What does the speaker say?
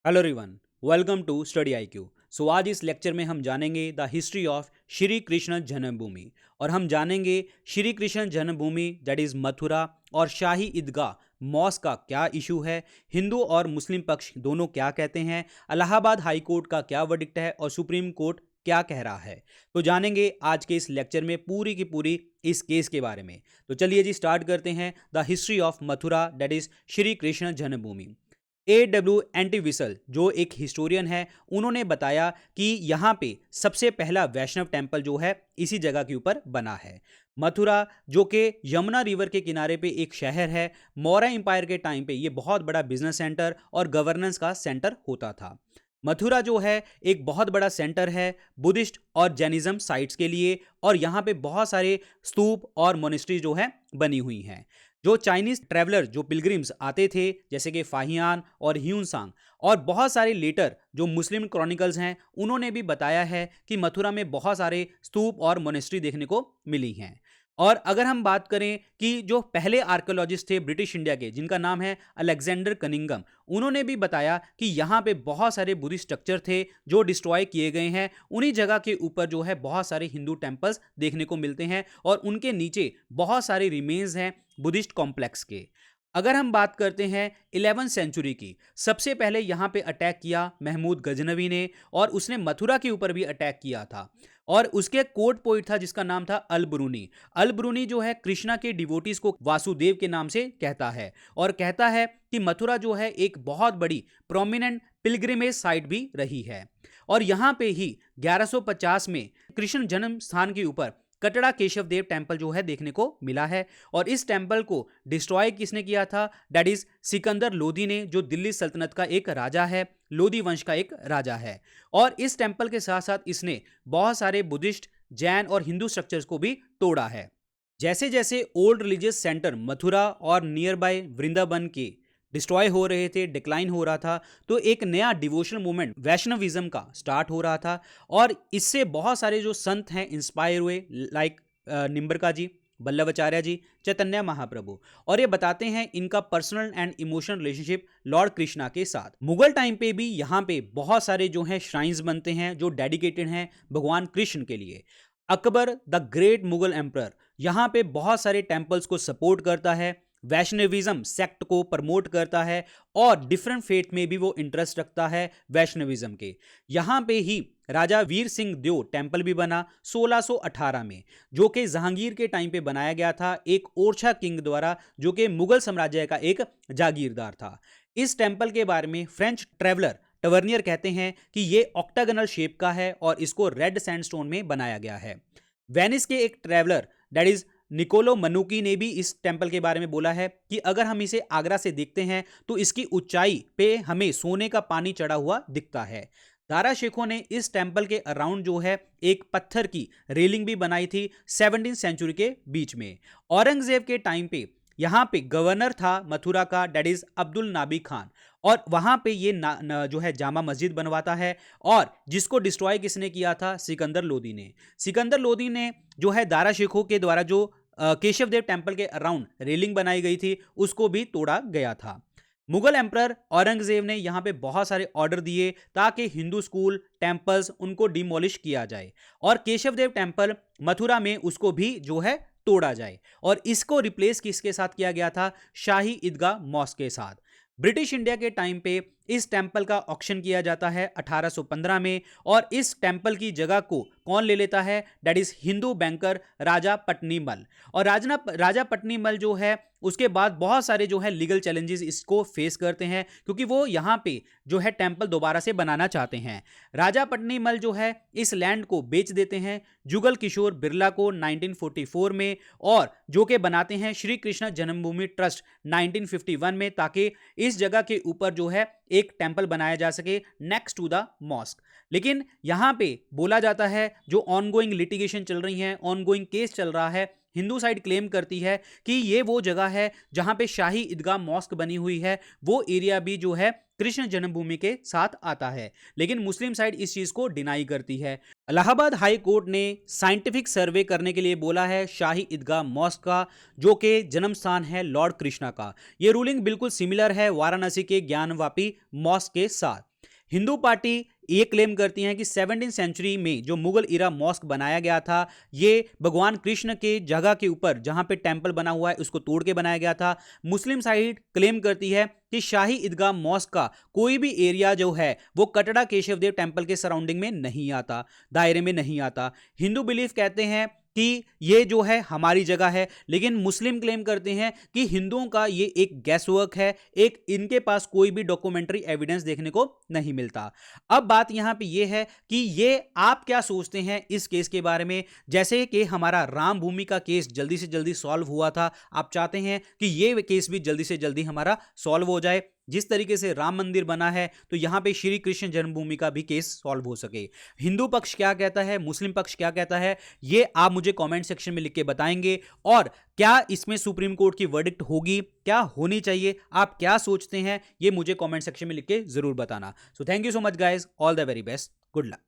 Hello everyone, welcome to study IQ। So आज इस lecture में हम जानेंगे the history of Shri Krishna Janmabhoomi और हम जानेंगे श्री कृष्ण जन्मभूमि दैट इज मथुरा और शाही ईदगाह मॉस्क का क्या इशू है, हिंदू और मुस्लिम पक्ष दोनों क्या कहते हैं, इलाहाबाद हाई कोर्ट का क्या वर्डिक्ट है और सुप्रीम कोर्ट क्या कह रहा है। तो जानेंगे आज के इस लेक्चर में पूरी की पूरी इस केस के बारे में। तो चलिए जी स्टार्ट करते हैं। The history of Mathura that is Shri Krishna जन्मभूमि। एंटीविसल जो एक हिस्टोरियन है, उन्होंने बताया कि यहाँ पे सबसे पहला वैष्णव टेम्पल जो है इसी जगह के ऊपर बना है। मथुरा जो कि यमुना रिवर के किनारे पे एक शहर है, मौर्य एम्पायर के टाइम पे ये बहुत बड़ा बिजनेस सेंटर और गवर्नेंस का सेंटर होता था। मथुरा जो है एक बहुत बड़ा सेंटर है बुद्धिस्ट और जैनिज्म साइट्स के लिए, और यहाँ पे बहुत सारे स्तूप और मोनेस्ट्री जो है बनी हुई हैं। जो चाइनीज ट्रैवलर जो पिलग्रिम्स आते थे जैसे कि फाहियान और ह्यूनसांग और बहुत सारे लेटर जो मुस्लिम क्रॉनिकल्स हैं, उन्होंने भी बताया है कि मथुरा में बहुत सारे स्तूप और मोनेस्ट्री देखने को मिली हैं। और अगर हम बात करें कि जो पहले आर्कियोलॉजिस्ट थे ब्रिटिश इंडिया के, जिनका नाम है अलेक्जेंडर कनिंगम, उन्होंने भी बताया कि यहाँ पे बहुत सारे बुद्धिस्ट स्ट्रक्चर थे जो डिस्ट्रॉय किए गए हैं। उन्हीं जगह के ऊपर जो है बहुत सारे हिंदू टेम्पल्स देखने को मिलते हैं और उनके नीचे बहुत सारे रिमेन्स हैं बुद्धिस्ट कॉम्प्लेक्स के। अगर हम बात करते हैं 11वीं सेंचुरी की, सबसे पहले यहाँ पे अटैक किया महमूद गजनवी ने और उसने मथुरा के ऊपर भी अटैक किया था। और उसके कोर्ट पोइट था जिसका नाम था अलब्रूनी। अलब्रूनी जो है कृष्णा के डिवोटीज को वासुदेव के नाम से कहता है और कहता है कि मथुरा जो है एक बहुत बड़ी प्रोमिनेंट पिलग्रिमेज साइट भी रही है। और यहाँ पे ही 1150 में कृष्ण जन्म स्थान के ऊपर कटड़ा केशव देव टेम्पल जो है देखने को मिला है। और इस टेम्पल को डिस्ट्रॉय किसने किया था? दैट इज सिकंदर लोदी ने, जो दिल्ली सल्तनत का एक राजा है, लोदी वंश का एक राजा है। और इस टेम्पल के साथ साथ इसने बहुत सारे बुद्धिस्ट, जैन और हिंदू स्ट्रक्चर्स को भी तोड़ा है। जैसे जैसे ओल्ड रिलीजियस सेंटर मथुरा और नियर बाय वृंदावन के डिस्ट्रॉय हो रहे थे, डिक्लाइन हो रहा था, तो एक नया डिवोशनल मूवमेंट वैष्णविज्म का स्टार्ट हो रहा था। और इससे बहुत सारे जो संत हैं इंस्पायर हुए, लाइक निम्बरका जी, बल्लभाचार्य जी, चैतन्य महाप्रभु। और ये बताते हैं इनका personal and emotional relationship Lord Krishna के साथ। मुगल टाइम पे भी यहाँ पे बहुत सारे जो हैं श्राइन्स बनते हैं जो डेडिकेटेड हैं भगवान कृष्ण के लिए। Akbar the great Mughal emperor यहाँ पे बहुत सारे टेम्पल्स को सपोर्ट करता है, वैष्णविज्म सेक्ट को प्रमोट करता है और डिफरेंट फेथ में भी वो इंटरेस्ट रखता है वैष्णविज्म के। यहाँ पे ही राजा वीर सिंह देव टेम्पल भी बना 1618 में, जो कि जहांगीर के टाइम पे बनाया गया था एक ओरछा किंग द्वारा, जो कि मुगल साम्राज्य का एक जागीरदार था। इस टेम्पल के बारे में फ्रेंच ट्रेवलर टवर्नियर कहते हैं कि ये ऑक्टागनल शेप का है और इसको रेड सैंडस्टोन में बनाया गया है। वेनिस के एक ट्रेवलर दैट इज निकोलो मनुकी ने भी इस टेम्पल के बारे में बोला है कि अगर हम इसे आगरा से देखते हैं तो इसकी ऊंचाई पे हमें सोने का पानी चढ़ा हुआ दिखता है। दारा शेखों ने इस टेम्पल के अराउंड जो है एक पत्थर की रेलिंग भी बनाई थी 17वीं सेंचुरी के बीच में। औरंगजेब के टाइम पे यहाँ पे गवर्नर था मथुरा का, दैट इज अब्दुल नाबी खान, और वहां पे ये जो है जामा मस्जिद बनवाता है। और जिसको डिस्ट्रॉय किसने किया था? सिकंदर लोदी ने। सिकंदर लोदी ने जो है दारा शेखों के द्वारा जो केशव देव टेम्पल के अराउंड रेलिंग बनाई गई थी उसको भी तोड़ा गया था। मुगल एम्परर औरंगजेब ने यहाँ पे बहुत सारे ऑर्डर दिए ताकि हिंदू स्कूल टेम्पल्स उनको डिमोलिश किया जाए और केशव देव टेम्पल मथुरा में उसको भी जो है तोड़ा जाए। और इसको रिप्लेस किसके साथ किया गया था? शाही ईदगाह मॉस्क के साथ। ब्रिटिश इंडिया के टाइम पे इस टेम्पल का ऑक्शन किया जाता है 1815 में, और इस टेम्पल की जगह को कौन ले लेता है? दैट इज हिंदू बैंकर राजा पटनीमल। और राजा पटनीमल जो है उसके बाद बहुत सारे जो है लीगल चैलेंजेस इसको फेस करते हैं, क्योंकि वो यहाँ पे जो है टेम्पल दोबारा से बनाना चाहते हैं। राजा पटनीमल जो है इस लैंड को बेच देते हैं जुगल किशोर बिरला को 1944 में, और जो कि बनाते हैं श्री कृष्ण जन्मभूमि ट्रस्ट 1951 में, ताकि इस जगह के ऊपर जो है एक टेम्पल बनाया जा सके नेक्स्ट टू द मॉस्क। लेकिन यहां पे बोला जाता है जो ऑनगोइंग लिटिगेशन चल रही है, ऑनगोइंग केस चल रहा है, हिंदू साइड क्लेम करती है कि ये वो जगह है जहां पे शाही ईदगाह मॉस्क बनी हुई है, वो एरिया भी जो है कृष्ण जन्मभूमि के साथ आता है। लेकिन मुस्लिम साइड इस चीज को डिनाई करती है। इलाहाबाद हाई कोर्ट ने साइंटिफिक सर्वे करने के लिए बोला है शाही ईदगाह मॉस्क का, जो कि जन्म स्थान है लॉर्ड कृष्णा का। यह रूलिंग बिल्कुल सिमिलर है वाराणसी के ज्ञानवापी मॉस्क के साथ। हिंदू पार्टी ये क्लेम करती हैं कि 17वीं सेंचुरी में जो मुगल इरा मॉस्क बनाया गया था ये भगवान कृष्ण के जगह के ऊपर जहां पे टेंपल बना हुआ है उसको तोड़ के बनाया गया था। मुस्लिम साइड क्लेम करती है कि शाही ईदगाह मॉस्क का कोई भी एरिया जो है वो कटरा केशवदेव टेंपल के सराउंडिंग में नहीं आता, दायरे में नहीं आता। हिंदू बिलीफ कहते हैं कि ये जो है हमारी जगह है, लेकिन मुस्लिम क्लेम करते हैं कि हिंदुओं का ये एक गैस वर्क है, एक इनके पास कोई भी डॉक्यूमेंट्री एविडेंस देखने को नहीं मिलता। अब बात यहां पे ये है कि ये आप क्या सोचते हैं इस केस के बारे में। जैसे कि हमारा राम भूमि का केस जल्दी से जल्दी सॉल्व हुआ था, आप चाहते हैं कि ये केस भी जल्दी से जल्दी हमारा सॉल्व हो जाए। जिस तरीके से राम मंदिर बना है तो यहां पे श्री कृष्ण जन्मभूमि का भी केस सॉल्व हो सके। हिंदू पक्ष क्या कहता है, मुस्लिम पक्ष क्या कहता है, ये आप मुझे कमेंट सेक्शन में लिख के बताएंगे। और क्या इसमें सुप्रीम कोर्ट की वर्डिक्ट होगी, क्या होनी चाहिए, आप क्या सोचते हैं, ये मुझे कमेंट सेक्शन में लिख के जरूर बताना। So thank you so much guys, all the very best, good luck.